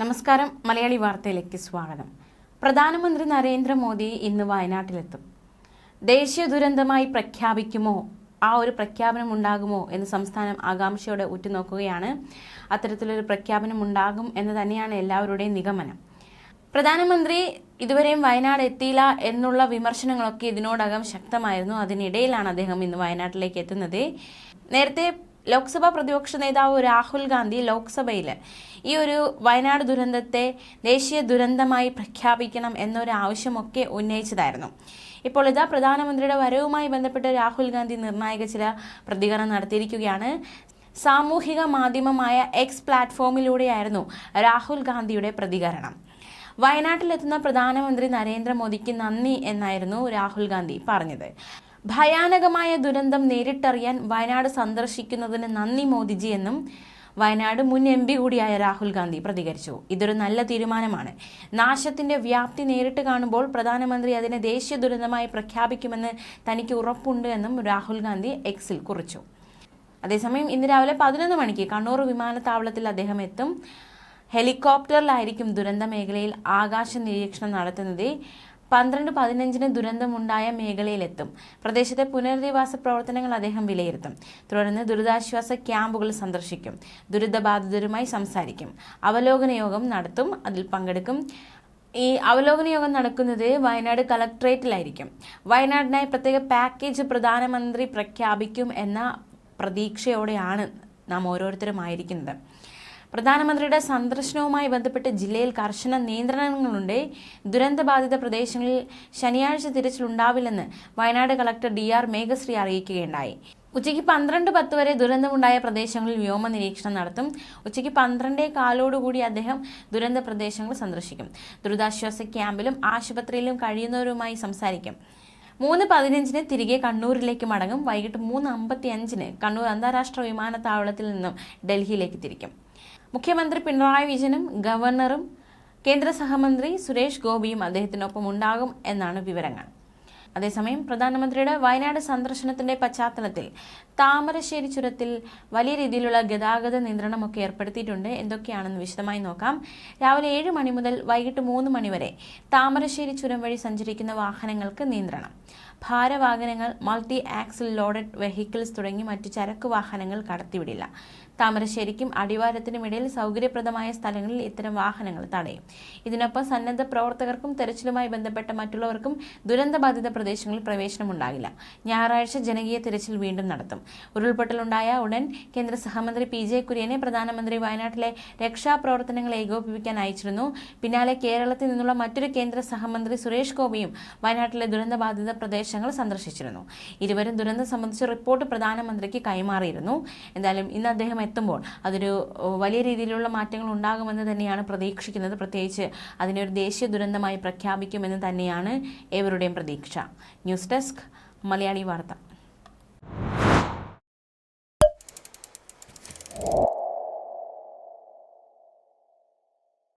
നമസ്കാരം. മലയാളി വാർത്തയിലേക്ക് സ്വാഗതം. പ്രധാനമന്ത്രി നരേന്ദ്രമോദി ഇന്ന് വയനാട്ടിലെത്തും. ദേശീയ ദുരന്തമായി പ്രഖ്യാപിക്കുമോ, ആ ഒരു പ്രഖ്യാപനം ഉണ്ടാകുമോ എന്ന് സംസ്ഥാനം ആകാംക്ഷയോടെ ഉറ്റുനോക്കുകയാണ്. അത്തരത്തിലൊരു പ്രഖ്യാപനം ഉണ്ടാകും എന്ന് തന്നെയാണ് എല്ലാവരുടെയും നിഗമനം. പ്രധാനമന്ത്രി ഇതുവരെയും വയനാട് എത്തിയില്ല എന്നുള്ള വിമർശനങ്ങളൊക്കെ ഇതിനോടകം ശക്തമായിരുന്നു. അതിനിടയിലാണ് അദ്ദേഹം ഇന്ന് വയനാട്ടിലേക്ക് എത്തുന്നത്. നേരത്തെ ലോക്സഭാ പ്രതിപക്ഷ നേതാവ് രാഹുൽ ഗാന്ധി ലോക്സഭയിൽ ഈ ഒരു വയനാട് ദുരന്തത്തെ ദേശീയ ദുരന്തമായി പ്രഖ്യാപിക്കണം എന്നൊരു ആവശ്യമൊക്കെ ഉന്നയിച്ചതായിരുന്നു. ഇപ്പോൾ ഇതാ പ്രധാനമന്ത്രിയുടെ വരവുമായി ബന്ധപ്പെട്ട് രാഹുൽ ഗാന്ധി നിർണായക ചില പ്രതികരണം നടത്തിയിരിക്കുകയാണ്. സാമൂഹിക മാധ്യമമായ എക്സ് പ്ലാറ്റ്ഫോമിലൂടെയായിരുന്നു രാഹുൽ ഗാന്ധിയുടെ പ്രതികരണം. വയനാട്ടിലെത്തുന്ന പ്രധാനമന്ത്രി നരേന്ദ്രമോദിക്ക് നന്ദി എന്നായിരുന്നു രാഹുൽ ഗാന്ധി പറഞ്ഞത്. ഭയാനകമായ ദുരന്തം നേരിട്ടറിയാൻ വയനാട് സന്ദർശിക്കുന്നതിന് നന്ദി മോദിജി എന്നും വയനാട് മുൻ MP കൂടിയായ രാഹുൽ ഗാന്ധി പ്രതികരിച്ചു. ഇതൊരു നല്ല തീരുമാനമാണ്. നാശത്തിന്റെ വ്യാപ്തി നേരിട്ട് കാണുമ്പോൾ പ്രധാനമന്ത്രി അതിനെ ദേശീയ ദുരന്തമായി പ്രഖ്യാപിക്കുമെന്ന് തനിക്ക് ഉറപ്പുണ്ട് എന്നും രാഹുൽ ഗാന്ധി എക്സിൽ കുറിച്ചു. അതേസമയം ഇന്ന് രാവിലെ 11 മണിക്ക് കണ്ണൂർ വിമാനത്താവളത്തിൽ അദ്ദേഹം എത്തും. ഹെലികോപ്റ്ററിലായിരിക്കും ദുരന്ത മേഖലയിൽ ആകാശ നിരീക്ഷണം നടത്തുന്നത്. 12:15 ദുരന്തമുണ്ടായ മേഖലയിലെത്തും. പ്രദേശത്തെ പുനരധിവാസ പ്രവർത്തനങ്ങൾ അദ്ദേഹം വിലയിരുത്തും. തുടർന്ന് ദുരിതാശ്വാസ ക്യാമ്പുകൾ സന്ദർശിക്കും. ദുരിതബാധിതരുമായി സംസാരിക്കും. അവലോകന യോഗം നടത്തും. അതിൽ പങ്കെടുക്കും. ഈ അവലോകന യോഗം നടക്കുന്നത് വയനാട് കളക്ട്രേറ്റിലായിരിക്കും. വയനാടിനായി പ്രത്യേക പാക്കേജ് പ്രധാനമന്ത്രി പ്രഖ്യാപിക്കും എന്ന പ്രതീക്ഷയോടെയാണ് നാം ഓരോരുത്തരുമായിരിക്കുന്നത്. പ്രധാനമന്ത്രിയുടെ സന്ദർശനവുമായി ബന്ധപ്പെട്ട് ജില്ലയിൽ കർശന നിയന്ത്രണങ്ങളുണ്ട്. ദുരന്തബാധിത പ്രദേശങ്ങളിൽ ശനിയാഴ്ച തിരച്ചിലുണ്ടാവില്ലെന്ന് വയനാട് കളക്ടർ DR മേഘശ്രീ അറിയിക്കുകയുണ്ടായി. ഉച്ചയ്ക്ക് 12:10 വരെ ദുരന്തമുണ്ടായ പ്രദേശങ്ങളിൽ വ്യോമ നിരീക്ഷണം നടത്തും. ഉച്ചയ്ക്ക് 12:15 അദ്ദേഹം ദുരന്ത പ്രദേശങ്ങൾ സന്ദർശിക്കും. ദുരിതാശ്വാസ ക്യാമ്പിലും ആശുപത്രിയിലും കഴിയുന്നവരുമായി സംസാരിക്കും. 3:15 തിരികെ കണ്ണൂരിലേക്ക് മടങ്ങും. വൈകിട്ട് 3:55 കണ്ണൂർ അന്താരാഷ്ട്ര വിമാനത്താവളത്തിൽ നിന്നും ഡൽഹിയിലേക്ക് തിരിക്കും. മുഖ്യമന്ത്രി പിണറായി വിജയനും ഗവർണറും കേന്ദ്ര സഹമന്ത്രി സുരേഷ് ഗോപിയും അദ്ദേഹത്തിനൊപ്പം ഉണ്ടാകും എന്നാണ് വിവരങ്ങൾ. അതേസമയം പ്രധാനമന്ത്രിയുടെ വയനാട് സന്ദർശനത്തിന്റെ പശ്ചാത്തലത്തിൽ താമരശ്ശേരി ചുരത്തിൽ വലിയ രീതിയിലുള്ള ഗതാഗത നിയന്ത്രണമൊക്കെ ഏർപ്പെടുത്തിയിട്ടുണ്ട്. എന്തൊക്കെയാണെന്ന് വിശദമായി നോക്കാം. രാവിലെ 7 മണി മുതൽ വൈകിട്ട് 3 മണി വരെ താമരശ്ശേരി ചുരം വഴി സഞ്ചരിക്കുന്ന വാഹനങ്ങൾക്ക് നിയന്ത്രണം. ഭാരവാഹനങ്ങൾ, മൾട്ടി ആക്സിൽ ലോഡഡ് വെഹിക്കിൾസ് തുടങ്ങി മറ്റു ചരക്ക് വാഹനങ്ങൾ കടത്തിവിടില്ല. താമരശ്ശേരിക്കും അടിവാരത്തിനും ഇടയിൽ സൗകര്യപ്രദമായ സ്ഥലങ്ങളിൽ ഇത്തരം വാഹനങ്ങൾ തടയും. ഇതിനൊപ്പം സന്നദ്ധ പ്രവർത്തകർക്കും തെരച്ചിലുമായി ബന്ധപ്പെട്ട മറ്റുള്ളവർക്കും ദുരന്തബാധിത പ്രദേശങ്ങളിൽ പ്രവേശനമുണ്ടാകില്ല. ഞായറാഴ്ച ജനകീയ തിരച്ചിൽ വീണ്ടും നടത്തും. ഉരുൾപൊട്ടലുണ്ടായ ഉടൻ കേന്ദ്ര സഹമന്ത്രി PJ കുര്യനെ പ്രധാനമന്ത്രി വയനാട്ടിലെ രക്ഷാപ്രവർത്തനങ്ങൾ ഏകോപിപ്പിക്കാൻ അയച്ചിരുന്നു. പിന്നാലെ കേരളത്തിൽ നിന്നുള്ള മറ്റൊരു കേന്ദ്ര സഹമന്ത്രി സുരേഷ് ഗോപിയും വയനാട്ടിലെ ദുരന്തബാധിത പ്രദേശങ്ങൾ സന്ദർശിച്ചിരുന്നു. ഇരുവരും ദുരന്തം സംബന്ധിച്ച റിപ്പോർട്ട് പ്രധാനമന്ത്രിക്ക് കൈമാറിയിരുന്നു. എന്തായാലും ഇന്ന് അദ്ദേഹം എത്തുമ്പോൾ അതൊരു വലിയ രീതിയിലുള്ള മാറ്റങ്ങൾ ഉണ്ടാകുമെന്ന് തന്നെയാണ് പ്രതീക്ഷിക്കുന്നത്. പ്രത്യേകിച്ച് അതിനൊരു ദേശീയ ദുരന്തമായി പ്രഖ്യാപിക്കുമെന്ന് തന്നെയാണ് ഏവരുടെയും പ്രതീക്ഷ. ന്യൂസ് ഡെസ്ക് മലയാളി വാർത്ത.